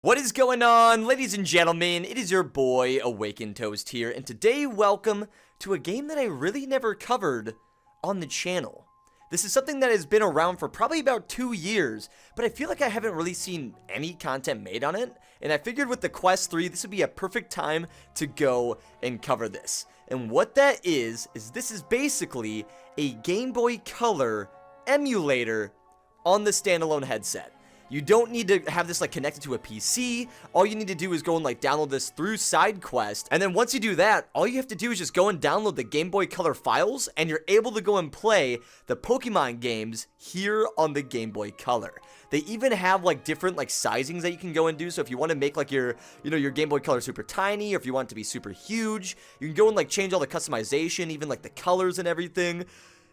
What is going on, ladies and gentlemen? It is your boy, Awakened Toast here, and today, welcome to a game that I really never covered on the channel. This is something that has been around for probably about 2 years, but I feel like I haven't really seen any content made on it, and I figured with the Quest 3, this would be a perfect time to go and cover this. And what that is this is basically a Game Boy Color emulator on the standalone headset. You don't need to have this like connected to a PC. All you need to do is go and like download this through Sidequest. And then once you do that, all you have to do is just go and download the Game Boy Color files and you're able to go and play the Pokemon games here on the Game Boy Color. They even have like different like sizings that you can go and do. So if you want to make like your, your Game Boy Color super tiny, or if you want it to be super huge, you can go and like change all the customization, even like the colors and everything.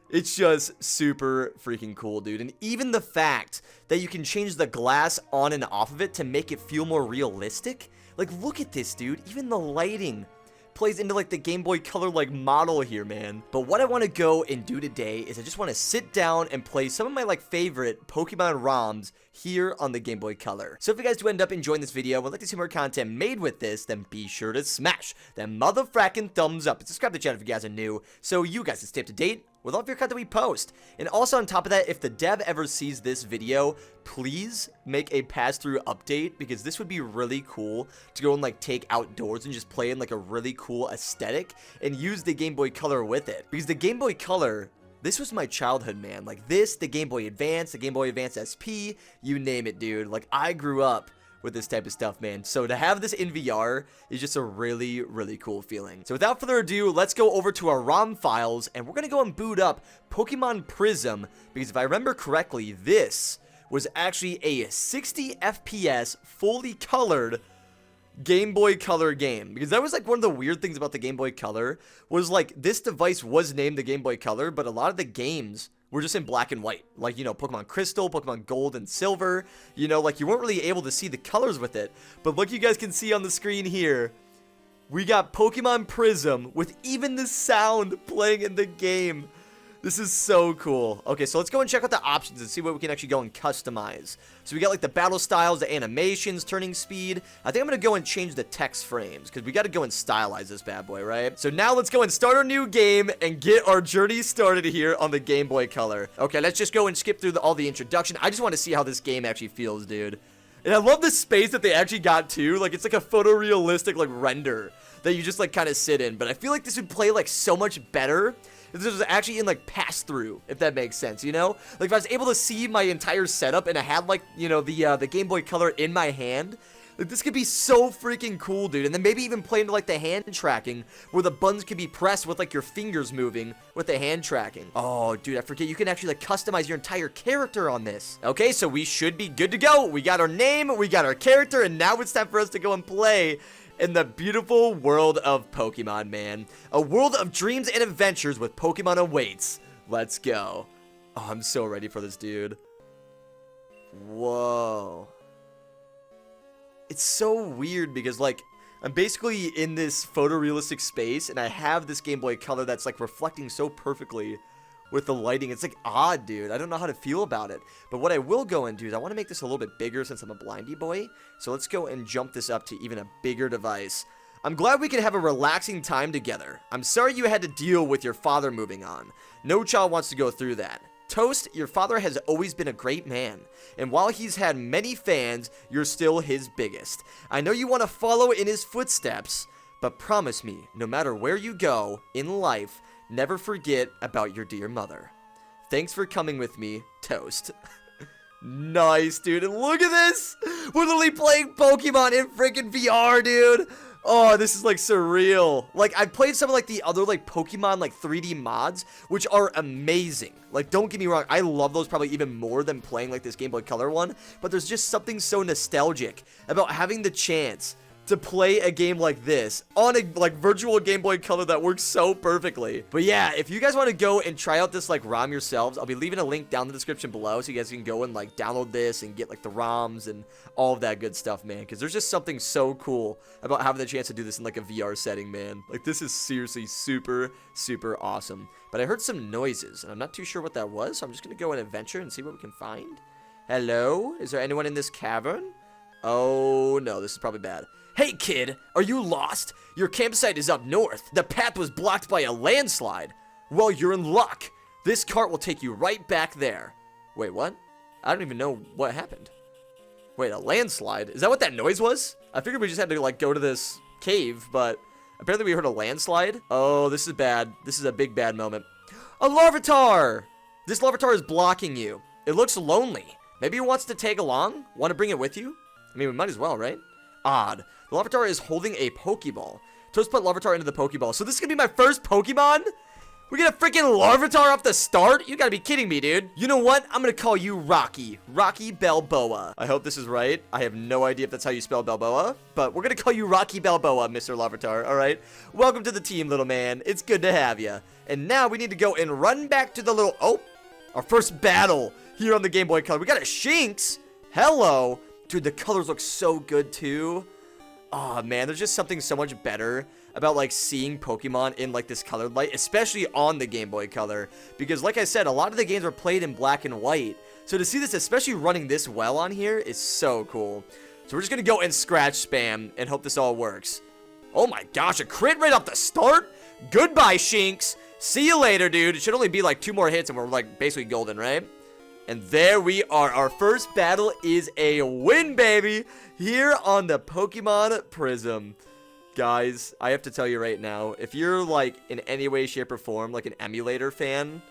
It's just super freaking cool, dude. And even the fact that you can change the glass on and off of it to make it feel more realistic. Like, look at this, dude. Even the lighting plays into like the Game Boy Color like model here, man. But what I want to go and do today is I just want to sit down and play some of my like favorite Pokemon ROMs here on the Game Boy Color. So if you guys do end up enjoying this video and would like to see more content made with this, then be sure to smash that motherfracking thumbs up and subscribe to the channel if you guys are new, so you guys can stay up to date with all of your content we post. And also on top of that, if the dev ever sees this video, please make a pass-through update, because this would be really cool to go and like take outdoors and just play in like a really cool aesthetic and use the Game Boy Color with it. Because the Game Boy Color, this was my childhood, man. Like this, the Game Boy Advance, the Game Boy Advance SP, you name it, dude. Like I grew up with this type of stuff, man. So to have this in VR is just a really, really cool feeling. So without further ado, let's go over to our ROM files and we're gonna go and boot up Pokemon Prism, because if I remember correctly, this was actually a 60 FPS fully colored Game Boy Color game. Because that was like one of the weird things about the Game Boy Color, was like this device was named the Game Boy Color, but a lot of the games were just in black and white. Like, Pokemon Crystal, Pokemon Gold and Silver, like you weren't really able to see the colors with it. But look, you guys can see on the screen here, we got Pokemon Prism with even the sound playing in the game. This is so cool. Okay, so let's go and check out the options and see what we can actually go and customize. So we got like the battle styles, the animations, turning speed. I think I'm gonna go and change the text frames, because we gotta go and stylize this bad boy, right? So now let's go and start our new game and get our journey started here on the Game Boy Color. Okay, let's just go and skip through all the introduction. I just want to see how this game actually feels, dude. And I love the space that they actually got too. Like it's like a photorealistic like render that you just like kind of sit in. But I feel like this would play like so much better if this was actually in like pass-through, if that makes sense, Like if I was able to see my entire setup and I had like, the Game Boy Color in my hand, like this could be so freaking cool, dude. And then maybe even play into like the hand tracking, where the buttons can be pressed with like your fingers moving with the hand tracking. Oh, dude, I forget you can actually like customize your entire character on this. Okay, so we should be good to go. We got our name, we got our character, and now it's time for us to go and play in the beautiful world of Pokemon, man. A world of dreams and adventures with Pokemon awaits. Let's go. Oh, I'm so ready for this, dude. Whoa. It's so weird because, like, I'm basically in this photorealistic space, and I have this Game Boy Color that's, like, reflecting so perfectly with the lighting. It's, like, odd, dude. I don't know how to feel about it. But what I will go and do is I want to make this a little bit bigger since I'm a blindy boy. So let's go and jump this up to even a bigger device. I'm glad we could have a relaxing time together. I'm sorry you had to deal with your father moving on. No child wants to go through that. Toast, your father has always been a great man, and while he's had many fans, you're still his biggest. I know you want to follow in his footsteps, but promise me, no matter where you go in life, never forget about your dear mother. Thanks for coming with me, Toast. Nice, dude, and look at this! We're literally playing Pokemon in freaking VR, dude! Oh, this is like surreal. Like, I've played some of like the other like Pokemon like 3D mods, which are amazing. Like, don't get me wrong, I love those probably even more than playing like this Game Boy Color one. But there's just something so nostalgic about having the chance to play a game like this on a like virtual Game Boy Color that works so perfectly. But yeah, if you guys want to go and try out this like ROM yourselves, I'll be leaving a link down in the description below so you guys can go and like download this and get like the ROMs and all of that good stuff, man. Because there's just something so cool about having the chance to do this in like a VR setting, man. Like this is seriously super, super awesome. But I heard some noises and I'm not too sure what that was, so I'm just gonna go and adventure and see what we can find. Hello? Is there anyone in this cavern? Oh, no, this is probably bad. Hey, kid, are you lost? Your campsite is up north. The path was blocked by a landslide. Well, you're in luck. This cart will take you right back there. Wait, what? I don't even know what happened. Wait, a landslide? Is that what that noise was? I figured we just had to, like, go to this cave, but apparently we heard a landslide. Oh, this is bad. This is a big bad moment. A Larvitar! This Larvitar is blocking you. It looks lonely. Maybe it wants to tag along? Want to bring it with you? I mean, we might as well, right? Odd. The Larvitar is holding a Pokeball. Toast put Larvitar into the Pokeball. So this is going to be my first Pokemon? We get a freaking Larvitar off the start? You gotta be kidding me, dude. You know what? I'm gonna call you Rocky. Rocky Balboa. I hope this is right. I have no idea if that's how you spell Balboa, but we're gonna call you Rocky Balboa, Mr. Larvitar, alright? Welcome to the team, little man. It's good to have you. And now we need to go and run back to the little... Oh! Our first battle here on the Game Boy Color. We got a Shinx. Hello. Dude, the colors look so good, too. Oh, man, there's just something so much better about, like, seeing Pokemon in, like, this colored light, especially on the Game Boy Color, because, like I said, a lot of the games were played in black and white, so to see this, especially running this well on here, is so cool. So we're just gonna go and scratch spam and hope this all works. Oh my gosh, a crit right off the start? Goodbye, Shinx. See you later, dude. It should only be, like, 2 more hits and we're, like, basically golden, right? And there we are. Our first battle is a win, baby, here on the Pokemon Prism. Guys, I have to tell you right now, if you're, like, in any way, shape, or form, like, an emulator fan,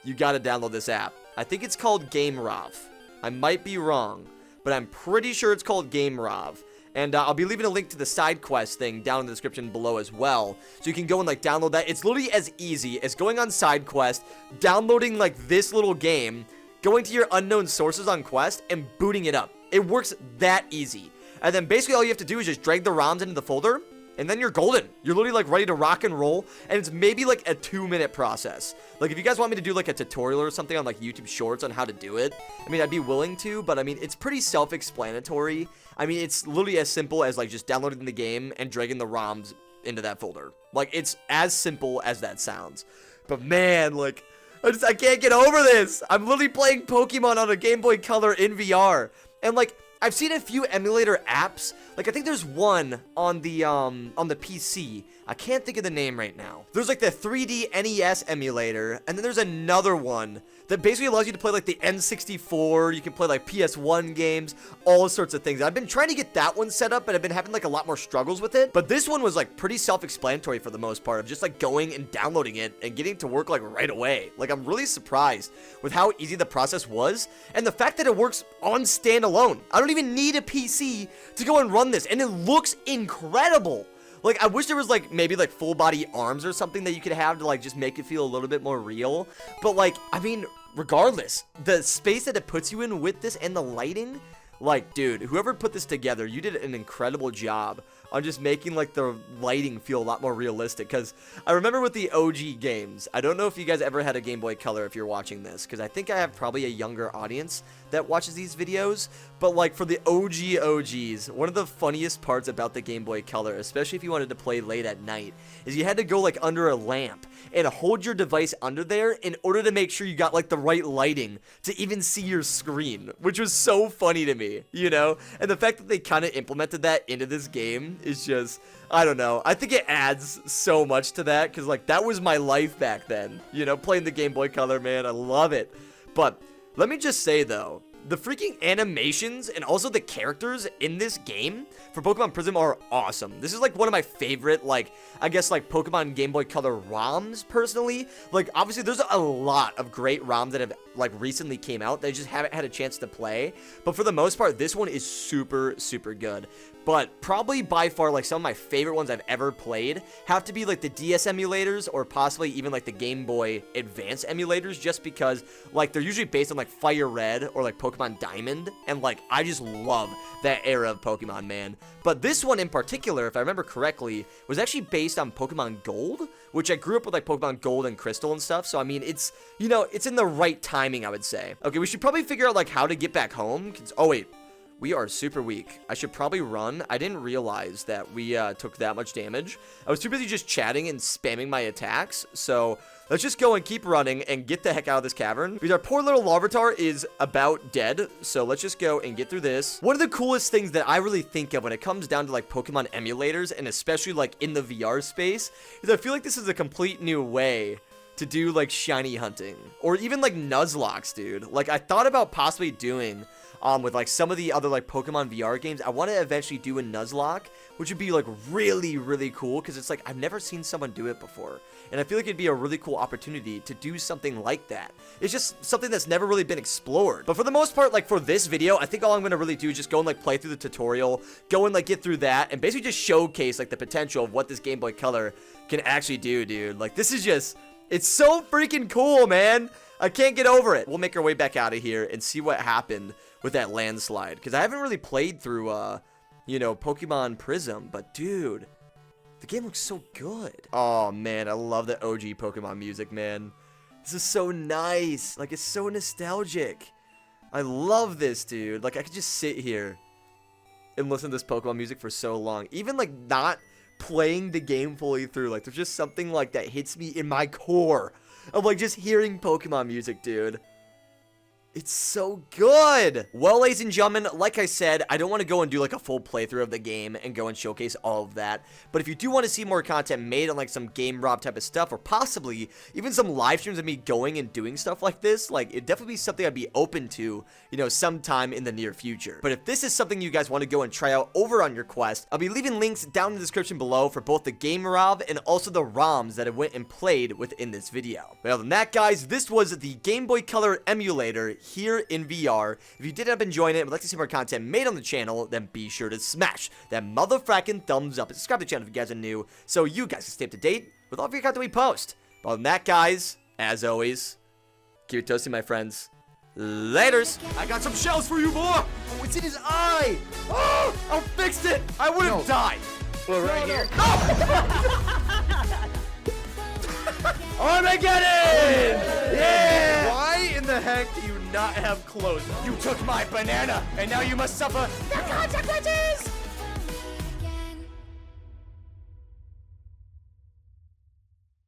you gotta download this app. I think it's called GAMEBOV. I might be wrong, but I'm pretty sure it's called GAMEBOV. And I'll be leaving a link to the Sidequest thing down in the description below as well, so you can go and, like, download that. It's literally as easy as going on Sidequest, downloading, like, this little game, going to your unknown sources on Quest, and booting it up. It works that easy. And then basically all you have to do is just drag the ROMs into the folder, and then you're golden. You're literally, like, ready to rock and roll, and it's maybe, like, a 2-minute process. Like, if you guys want me to do, like, a tutorial or something on, like, YouTube Shorts on how to do it, I mean, I'd be willing to, but, I mean, it's pretty self-explanatory. I mean, it's literally as simple as, like, just downloading the game and dragging the ROMs into that folder. Like, it's as simple as that sounds. But, man, like, I can't get over this. I'm literally playing Pokemon on a Game Boy Color in VR, and, like, I've seen a few emulator apps. Like, I think there's one on the PC. I can't think of the name right now. There's, like, the 3D NES emulator, and then there's another one that basically allows you to play, like, the N64. You can play, like, PS1 games, all sorts of things. I've been trying to get that one set up, but I've been having, like, a lot more struggles with it. But this one was, like, pretty self-explanatory for the most part, of just, like, going and downloading it and getting it to work, like, right away. Like, I'm really surprised with how easy the process was, and the fact that it works on standalone. I don't even need a PC to go and run this, and it looks incredible. Like, I wish there was, like, maybe, like, full-body arms or something that you could have to, like, just make it feel a little bit more real. But, like, I mean, regardless, the space that it puts you in with this and the lighting, like, dude, whoever put this together, you did an incredible job on just making, like, the lighting feel a lot more realistic, because I remember with the OG games, I don't know if you guys ever had a Game Boy Color if you're watching this, because I think I have probably a younger audience that watches these videos, but, like, for the OGs, one of the funniest parts about the Game Boy Color, especially if you wanted to play late at night, is you had to go, like, under a lamp and hold your device under there in order to make sure you got, like, the right lighting to even see your screen, which was so funny to me, you know? And the fact that they kind of implemented that into this game is just, I don't know. I think it adds so much to that, because, like, that was my life back then, you know, playing the Game Boy Color, man. I love it. But let me just say, though, the freaking animations and also the characters in this game for Pokemon Prism are awesome. This is, like, one of my favorite, like, I guess, like, Pokemon Game Boy Color ROMs, personally. Like, obviously, there's a lot of great ROMs that have, like, recently came out that I just haven't had a chance to play. But for the most part, this one is super, super good. But probably by far, like, some of my favorite ones I've ever played have to be, like, the DS emulators or possibly even, like, the Game Boy Advance emulators, just because, like, they're usually based on, like, Fire Red or, like, Pokemon Diamond, and, like, I just love that era of Pokemon, man. But this one in particular, if I remember correctly, was actually based on Pokemon Gold, which I grew up with, like, Pokemon Gold and Crystal and stuff, so, I mean, it's, you know, it's in the right timing, I would say. Okay, we should probably figure out, like, how to get back home. Oh, wait. We are super weak. I should probably run. I didn't realize that we took that much damage. I was too busy just chatting and spamming my attacks. So let's just go and keep running and get the heck out of this cavern. Because our poor little Larvitar is about dead. So let's just go and get through this. One of the coolest things that I really think of when it comes down to like Pokemon emulators, and especially like in the VR space, is I feel like this is a complete new way to do like shiny hunting. Or even like Nuzlocke, dude. Like I thought about possibly doing with like some of the other like Pokemon VR games. I want to eventually do a Nuzlocke, which would be like really, really cool, because it's like I've never seen someone do it before, and I feel like it'd be a really cool opportunity to do something like that. It's just something that's never really been explored. But for the most part, like for this video, I think all I'm gonna really do is just go and like play through the tutorial, go and like get through that, and basically just showcase like the potential of what this Game Boy Color can actually do, dude. Like this is just, it's so freaking cool, man. I can't get over it. We'll make our way back out of here and see what happened with that landslide, because I haven't really played through, you know, Pokemon Prism, but dude, the game looks so good. Oh man, I love the OG Pokemon music, man. This is so nice. Like, it's so nostalgic. I love this, dude. Like, I could just sit here and listen to this Pokemon music for so long. Even like not playing the game fully through, like there's just something like that hits me in my core of like just hearing Pokemon music, dude. It's so good. Well, ladies and gentlemen, like I said, I don't want to go and do like a full playthrough of the game and go and showcase all of that. But if you do want to see more content made on like some GameBoV type of stuff, or possibly even some live streams of me going and doing stuff like this, like it'd definitely be something I'd be open to, you know, sometime in the near future. But if this is something you guys want to go and try out over on your Quest, I'll be leaving links down in the description below for both the GameBoV and also the ROMs that I went and played within this video. But other than that, guys, this was the Game Boy Color emulator here in VR. If you did end up enjoying it and would like to see more content made on the channel, then be sure to smash that motherfucking thumbs up and subscribe to the channel if you guys are new, so you guys can stay up to date with all of your content we post. But other than that, guys, as always, keep it toasty, my friends. Laters. I got some shells for you, boy. Oh, it's in his eye. Oh, I fixed it. I would have died. Well, right here. Armageddon! Yeah! Why in the heck do you not have clothes on? You took my banana, and now you must suffer the consequences!